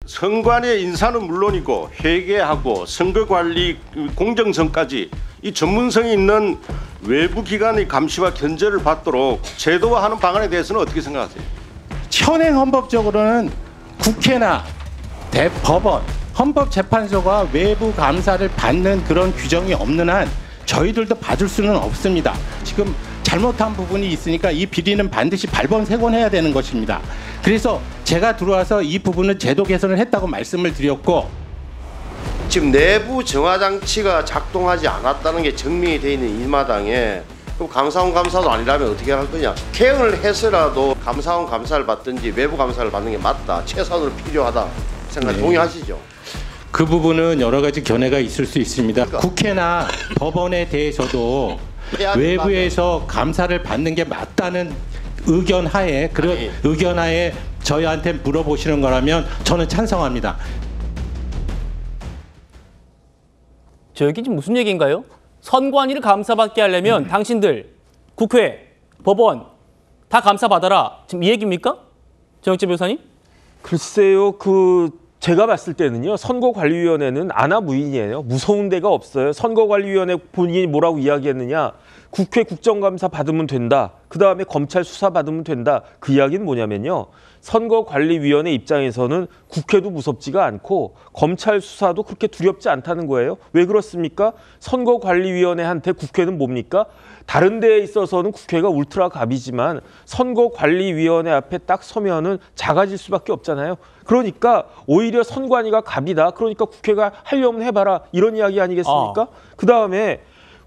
선관위의 인사는 물론이고 회계하고 선거관리 공정성까지 이 전문성이 있는 외부 기관의 감시와 견제를 받도록 제도화하는 방안에 대해서는 어떻게 생각하세요? 현행 헌법적으로는 국회나 대법원, 헌법재판소가 외부 감사를 받는 그런 규정이 없는 한 저희들도 받을 수는 없습니다. 지금 잘못한 부분이 있으니까 이 비리는 반드시 발본색원해야 되는 것입니다. 그래서 제가 들어와서 이 부분은 제도 개선을 했다고 말씀을 드렸고, 지금 내부 정화 장치가 작동하지 않았다는 게 증명이 돼 있는 이 마당에 그럼 감사원 감사도 아니라면 어떻게 할 거냐? 개헌을 해서라도 감사원 감사를 받든지 외부 감사를 받는 게 맞다, 최소한으로 필요하다 생각 동의하시죠? 그 부분은 여러 가지 견해가 있을 수 있습니다. 국회나 법원에 대해서도 외부에서 감사를 받는 게 맞다는 의견 하에, 그런 의견 하에 저희한테 물어보시는 거라면 저는 찬성합니다. 저기 지금 무슨 얘기인가요? 선관위를 감사받게 하려면 당신들 국회, 법원 다 감사받아라. 지금 이 얘기입니까? 정영재 변호사님? 글쎄요. 제가 봤을 때는요. 선거관리위원회는 아나무인이에요. 무서운 데가 없어요. 선거관리위원회 본인이 뭐라고 이야기했느냐. 국회 국정감사 받으면 된다. 그다음에 검찰 수사 받으면 된다. 그 이야기는 뭐냐면요. 선거관리위원회 입장에서는 국회도 무섭지가 않고 검찰 수사도 그렇게 두렵지 않다는 거예요. 왜 그렇습니까? 선거관리위원회한테 국회는 뭡니까? 다른 데에 있어서는 국회가 울트라 갑이지만 선거관리위원회 앞에 딱 서면은 작아질 수밖에 없잖아요. 그러니까 오히려 선관위가 갑이다. 그러니까 국회가 하려면 해봐라. 이런 이야기 아니겠습니까? 그다음에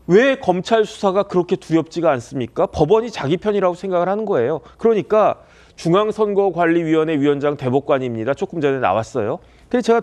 왜 검찰 수사가 그렇게 두렵지가 않습니까? 법원이 자기 편이라고 생각을 하는 거예요. 그러니까 중앙선거관리위원회 위원장 대법관입니다. 조금 전에 나왔어요. 근데 제가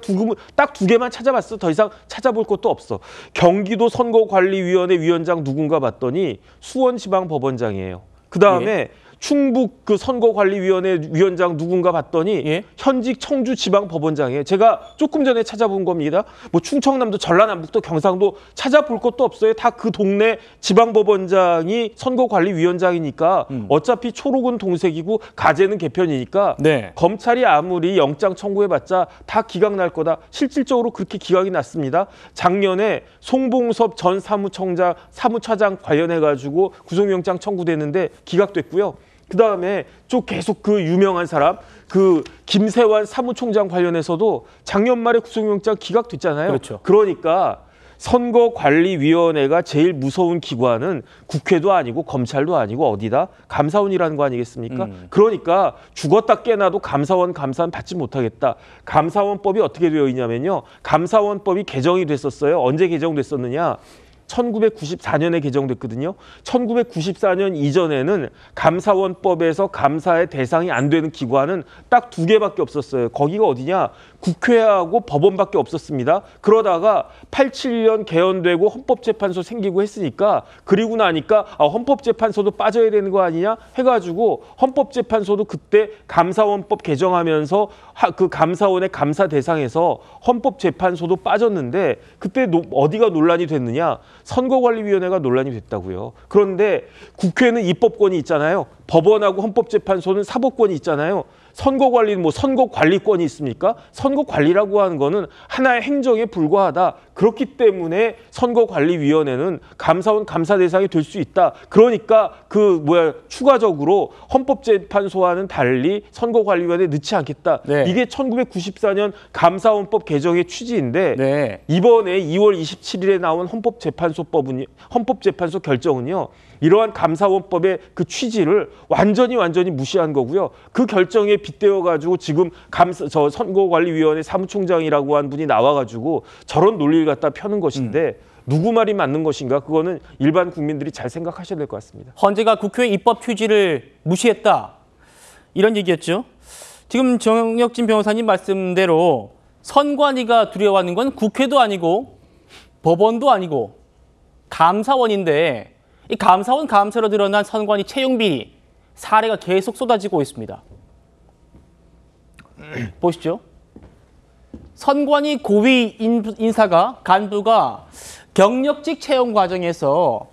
딱 두 개만 찾아봤어. 더 이상 찾아볼 것도 없어. 경기도 선거관리위원회 위원장 누군가 봤더니 수원지방법원장이에요. 그다음에 충북 선거관리위원회 위원장 누군가 봤더니 현직 청주지방법원장이에요. 제가 조금 전에 찾아본 겁니다. 뭐 충청남도, 전라남북도, 경상도 찾아볼 것도 없어요. 다 그 동네 지방법원장이 선거관리위원장이니까 어차피 초록은 동색이고 가재는 개편이니까 검찰이 아무리 영장 청구해봤자 다 기각 날 거다. 실질적으로 그렇게 기각이 났습니다. 작년에 송봉섭 전 사무차장 관련해가지고 구속영장 청구됐는데 기각됐고요. 그다음에 좀 계속 유명한 사람 김세환 사무총장 관련해서도 작년 말에 구속영장 기각됐잖아요. 그렇죠. 그러니까 선거관리위원회가 제일 무서운 기관은 국회도 아니고 검찰도 아니고 어디다? 감사원이라는 거 아니겠습니까? 그러니까 죽었다 깨나도 감사원 감사는 받지 못하겠다. 감사원법이 어떻게 되어 있냐면요. 감사원법이 개정이 됐었어요. 언제 개정됐었느냐? 1994년에 개정됐거든요. 1994년 이전에는 감사원법에서 감사의 대상이 안 되는 기관은 딱 두 개밖에 없었어요. 거기가 어디냐? 국회하고 법원밖에 없었습니다. 그러다가 87년 개헌되고 헌법재판소 생기고 했으니까 그리고 나니까 헌법재판소도 빠져야 되는 거 아니냐 해가지고 헌법재판소도 그때 감사원법 개정하면서 그 감사원의 감사 대상에서 헌법재판소도 빠졌는데 그때 어디가 논란이 됐느냐? 선거관리위원회가 논란이 됐다고요. 그런데 국회는 입법권이 있잖아요. 법원하고 헌법재판소는 사법권이 있잖아요. 선거관리는 선거관리권이 있습니까? 선거관리라고 하는 거는 하나의 행정에 불과하다. 그렇기 때문에 선거관리위원회는 감사원 감사 대상이 될 수 있다. 그러니까 추가적으로 헌법재판소와는 달리 선거관리위원회에 넣지 않겠다. 이게 1994년 감사원법 개정의 취지인데 이번에 2월 27일에 나온 헌법재판소 결정은요. 이러한 감사원법의 그 취지를 완전히 무시한 거고요. 그 결정에 빗대어가지고 지금 선거관리위원회 사무총장이라고 한 분이 나와가지고 저런 논리를 갖다 펴는 것인데 누구 말이 맞는 것인가? 그거는 일반 국민들이 잘 생각하셔야 될 것 같습니다. 헌재가 국회의 입법 취지를 무시했다. 이런 얘기였죠. 지금 정혁진 변호사님 말씀대로 선관위가 두려워하는 건 국회도 아니고 법원도 아니고 감사원인데 이 감사원 감사로 드러난 선관위 채용 비리 사례가 계속 쏟아지고 있습니다. 보시죠. 선관위 고위 간부가 경력직 채용 과정에서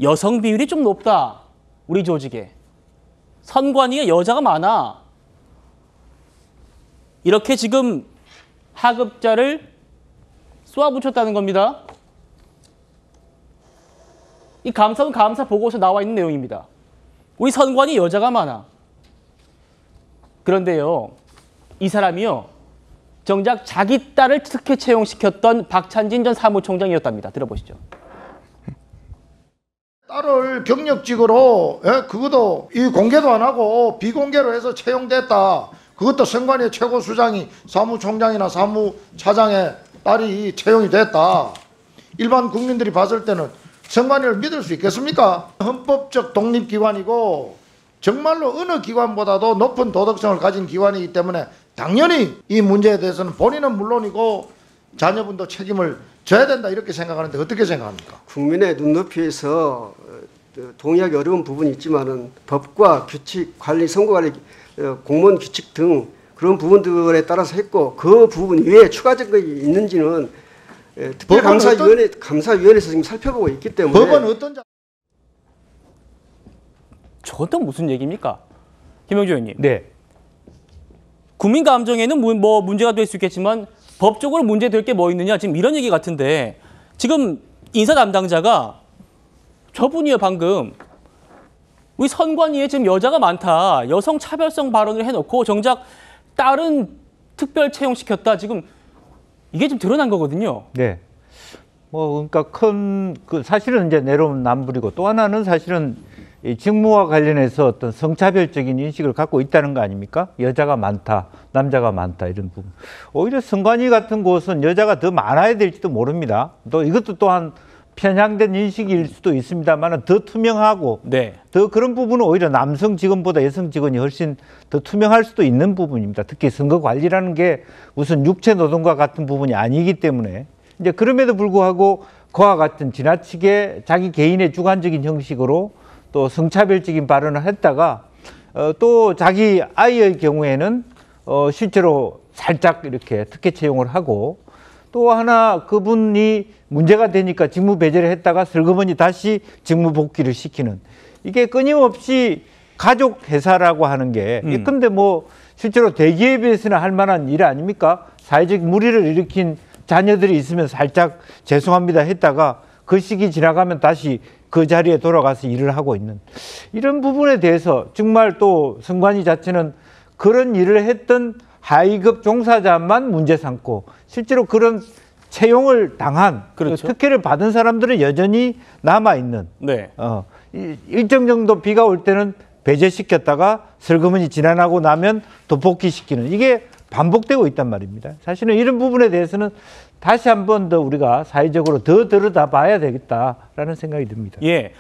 여성 비율이 좀 높다. 우리 조직에. 선관위에 여자가 많아. 이렇게 지금 하급자를 쏘아붙였다는 겁니다. 이 감사원 감사 보고서 나와 있는 내용입니다. 우리 선관위 여자가 많아. 그런데요, 이 사람이요, 정작 자기 딸을 특혜 채용시켰던 박찬진 전 사무총장이었답니다. 들어보시죠. 딸을 경력직으로 그것도 이 공개도 안 하고 비공개로 해서 채용됐다. 그것도 선관위 최고 수장이 사무총장이나 사무차장의 딸이 채용이 됐다. 일반 국민들이 봤을 때는 선관위를 믿을 수 있겠습니까? 헌법적 독립기관이고 정말로 어느 기관보다도 높은 도덕성을 가진 기관이기 때문에 당연히 이 문제에 대해서는 본인은 물론이고 자녀분도 책임을 져야 된다 이렇게 생각하는데 어떻게 생각합니까? 국민의 눈높이에서 동의하기 어려운 부분이 있지만은 법과 규칙, 관리, 선거관리, 공무원 규칙 등 그런 부분들에 따라서 했고 그 부분 외에 추가적인 것이 있는지는 감사위원회에서 지금 살펴보고 있기 때문에 법은 어떤 저것도 무슨 얘기입니까? 김영주 의원님. 네. 국민 감정에는 뭐 문제가 될 수 있겠지만 법적으로 문제될 게 뭐 있느냐 지금 이런 얘기 같은데 지금 인사 담당자가 저분이요 방금 우리 선관위에 지금 여자가 많다 여성 차별성 발언을 해놓고 정작 딸은 특별 채용시켰다 지금 이게 좀 드러난 거거든요. 네. 그러니까 사실은 이제 내로남불이고 또 하나는 사실은 이 직무와 관련해서 어떤 성차별적인 인식을 갖고 있다는 거 아닙니까? 여자가 많다, 남자가 많다 이런 부분. 오히려 선관위 같은 곳은 여자가 더 많아야 될지도 모릅니다. 또 이것도 또한 편향된 인식일 수도 있습니다만 더 투명하고 네. 더 그런 부분은 오히려 남성 직원보다 여성 직원이 훨씬 더 투명할 수도 있는 부분입니다. 특히 선거 관리라는 게 무슨 육체 노동과 같은 부분이 아니기 때문에 이제 그럼에도 불구하고 그와 같은 지나치게 자기 개인의 주관적인 형식으로 또 성차별적인 발언을 했다가 또 자기 아이의 경우에는 실제로 살짝 이렇게 특혜 채용을 하고 또 하나 그분이 문제가 되니까 직무 배제를 했다가 슬그머니 다시 직무 복귀를 시키는 이게 끊임없이 가족 회사라고 하는 게 근데 뭐 실제로 대기업에서는 할 만한 일 아닙니까? 사회적 물의를 일으킨 자녀들이 있으면 살짝 죄송합니다 했다가 그 시기 지나가면 다시 그 자리에 돌아가서 일을 하고 있는 이런 부분에 대해서 정말 또 선관위 자체는 그런 일을 했던 하위급 종사자만 문제 삼고 실제로 그런 채용을 당한 그렇죠. 특혜를 받은 사람들은 여전히 남아있는 네. 일정 정도 비가 올 때는 배제시켰다가 슬그머니 지나가고 나면 또 복귀시키는 이게 반복되고 있단 말입니다. 사실은 이런 부분에 대해서는 다시 한 번 더 우리가 사회적으로 더 들여다봐야 되겠다라는 생각이 듭니다. 예.